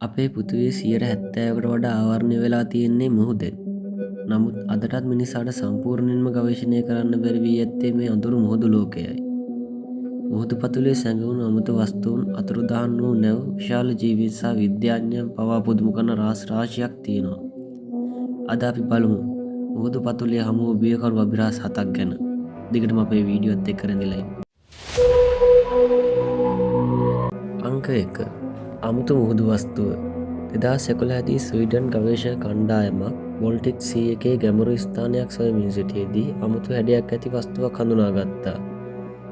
අපේ පෘථිවිය 70%කට වඩා ආවරණය වෙලා තියෙන්නේ මුහුදෙන්. නමුත් අදටත් මිනිසාට සම්පූර්ණයෙන්ම ගවේෂණය කරන්න බැරි වී ඇත්තේ මේ අඳුරු මුහුදු ලෝකයයි. මුහුදු පතුලේ සැඟවුණු අමුතු වස්තුන්, අතුරුදහන් වූ නැව්, විශාල ජීවීන් සහ විද්‍යාඥයන් පවා පුදුම කරන රහස් රාශියක් තියෙනවා. අද අපි බලමු මුහුදු පතුලේ හමු වූ බියකරු අභිරහස් 7ක් ගැන. දිගටම අපේ වීඩියෝත් එක්ක රැඳිලා ඉන්න. අංක 1. අමුතු මුහුදු වස්තුව. 2011දී ස්වීඩන් ගවේෂක කණ්ඩායමක් බොල්ටික් සී එකේ ගැඹුරු ස්ථානයක් සොයමින් සිටියේදී අමුතු හැඩයක් ඇති වස්තුවක් හඳුනාගත්තා.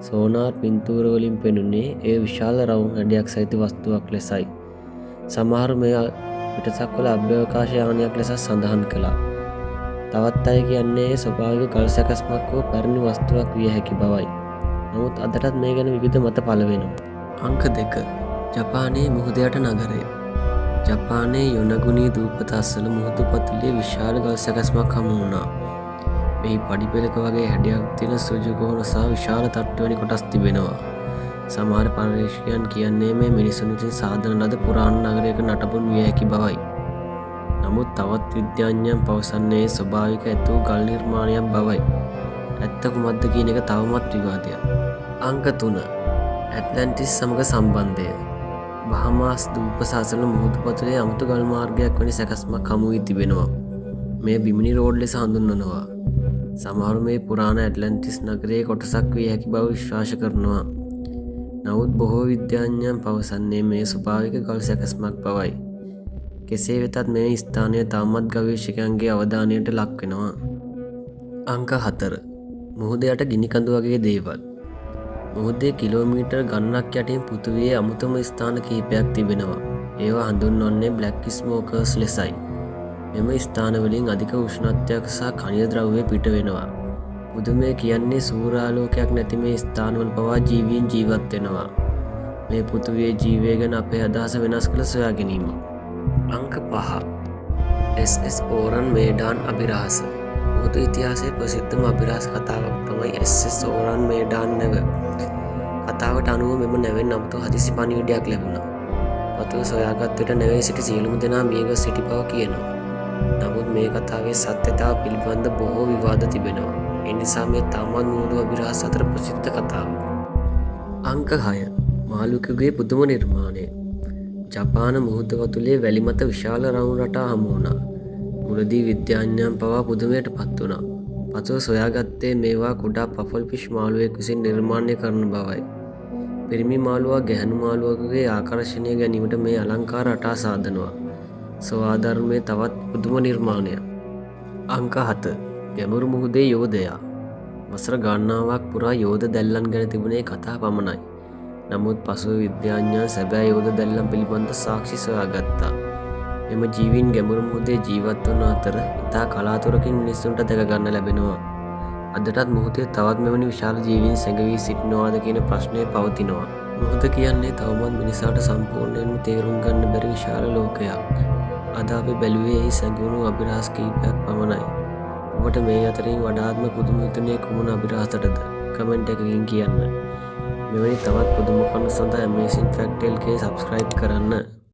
සෝනාර් පින්තූරවලින් පෙනුනේ ඒ විශාල රවුම් හැඩයක් සහිත වස්තුවක් ලෙසයි. සමහරු මෙය පිටසක්වල අභ්‍යවකාශ යානයක් ලෙස සඳහන් කළා. තවත් අය කියන්නේ ස්වභාවික ගල් සැකස්මක් හෝ පැරණි වස්තුවක් විය හැකි බවයි. නමුත් අදටත් මේ ගැන විවිධ මත පළ වෙනවා. අංක 2. ජපානයේ මුහුද යට නගරය. ජපානයේ යොනගුනී දූපත අසල මුහුදු පතුලේ විශාල ගල් සැකස්මක් හමු වුණා. මෙහි පඩිපෙළක වගේ හැඩයක් තියෙන සෘජුගෝණ සහ විශාල තට්ටු වැනි කොටස් තිබෙනවා. සමහර පර්යේෂකයන් කියන්නේ මේ මිනිසුන් විසින් සාදන ලද පුරාණ නගරයක නටබුන් විය හැකි බවයි. නමුත් තවත් විද්‍යාඥයන් පවසන්නේ ස්වභාවික ඇතු ගල් නිර්මාණයක් බවයි. ඇත්ත කුමක්ද කියන එක තවමත් විවාදයක්. අංක 3. ඇට්ලැන්ටිස් සමග සම්බන්ධය. බහමාස් දූපස අසල මුහුදු පතුලේ අමුතු ගල් මාර්ගයක් වැනි සැකස්මක් හමු වී තිබෙනවා. මේ බිමිනි රෝඩ් ලෙස හඳුන්වනවා. සමහරු මේ පුරාණ ඇට්ලැන්ටිස් නගරයේ කොටසක් විය හැකි බව විශ්වාස කරනවා. නමුත් බොහෝ විද්‍යාඥයන් පවසන්නේ මේ ස්වභාවික ගල් සැකස්මක් බවයි. කෙසේ වෙතත් මේ ස්ථානය තාමත් ගවේෂකයන්ගේ අවධානයට ලක් වෙනවා. අංක 4. මුහුද යට ගිනි කඳු වගේ දේවල්. මුහුදේ කිලෝමීටර් ගණනක් යටින් පෘථිවියේ අමුතුම ස්ථාන කිහිපයක් තිබෙනවා. ඒවා හඳුන්වන්නේ බ්ලැක් ස්මෝකර්ස් ලෙසයි. මෙම ස්ථානවලින් අධික උෂ්ණත්වයක් සහ ඛනිජ ද්‍රව්‍ය පිට වෙනවා. පුදුමය කියන්නේ සූර්යාලෝකයක් නැති මේ ස්ථානවල පවා ජීවීන් ජීවත් වෙනවා. මේ පෘථිවියේ ජීවය ගැන අපේ අදහස වෙනස් කළ සොයා ගැනීම. අංක 5. SS ඕරන් මේඩාන් අභිරහස. මුහුදු ඉතිහාසයේ ප්‍රසිද්ධම අභිරහස් කතාවක් තමයි SS ඕරන් මේඩාන් නැව. කතාවට අනුව මෙම නැවෙන් අමුතු හදිසි පණිවිඩයක් ලැබුණා. පතුව සොයාගත් විට නැවේ සිටි සියලුම දෙනා මියගොස් සිටි බව කියනවා. නමුත් මේ කතාවේ සත්‍යතාව පිළිබඳ බොහෝ විවාද තිබෙනවා. ඒ නිසා මේ තාමත් මුහුදු අභිරහස් අතර ප්‍රසිද්ධ කතාවක්. අංක 6. මාළුවෙකුගේ පුදුම නිර්මාණය. ජපාන මුහුද වතුලේ වැලි මත විශාල රවුම් රටා හමු වුණා. මුලදී විද්‍යාඥයන් පවා පුදුමයට පත් වුණා. පසුව සොයාගත්තේ මේවා කුඩා පෆල් ෆිෂ් මාළුවෙක් විසින් නිර්මාණය කරන බවයි. පිරිමි මාළුවා ගැහැණු මාළුවෙකුගේ ආකර්ෂණය ගැනීමට මේ අලංකාර රටා සාදනවා. ස්වාධර්මයේ තවත් පුදුම නිර්මාණයක්. අංක 7. ගැඹුරු මුහුදේ යෝධයා. වසර ගණනාවක් පුරා යෝධ දැල්ලන් ගැන තිබුණේ කතා පමණයි. නමුත් පසුව විද්‍යාඥයන් සැබෑ යෝධ දැල්ලන් පිළිබඳ සාක්ෂි සොයාගත්තා. මෙම ජීවීන් ගැඹුරු මුහුදේ ජීවත් වන අතර ඉතා කලාතුරකින් මිනිස්සුන්ට දැක ගන්න ලැබෙනවා. අදටත් මුහුදේ තවත් මෙවැනි විශාල ජීවීන් සැඟවී සිටිනවාද කියන ප්‍රශ්නය පවතිනවා. මුහුද කියන්නේ තවමත් මිනිසාට සම්පූර්ණයෙන්ම තේරුම් ගන්න බැරි විශාල ලෝකයක්. අද අපි බැලුවේ එහි සැඟවුණු අභිරහස් කිහිපයක් පමණයි. ඔබට මේ අතරින් වඩාත්ම පුදුම හිතුනේ කුමන අභිරහසටද? කමෙන්ට් එකකින් කියන්න. මෙවැනි තවත් පුදුම කරුණු සඳහා Amazing Factile එකේ සබ්ස්ක්‍රයිබ් කරන්න.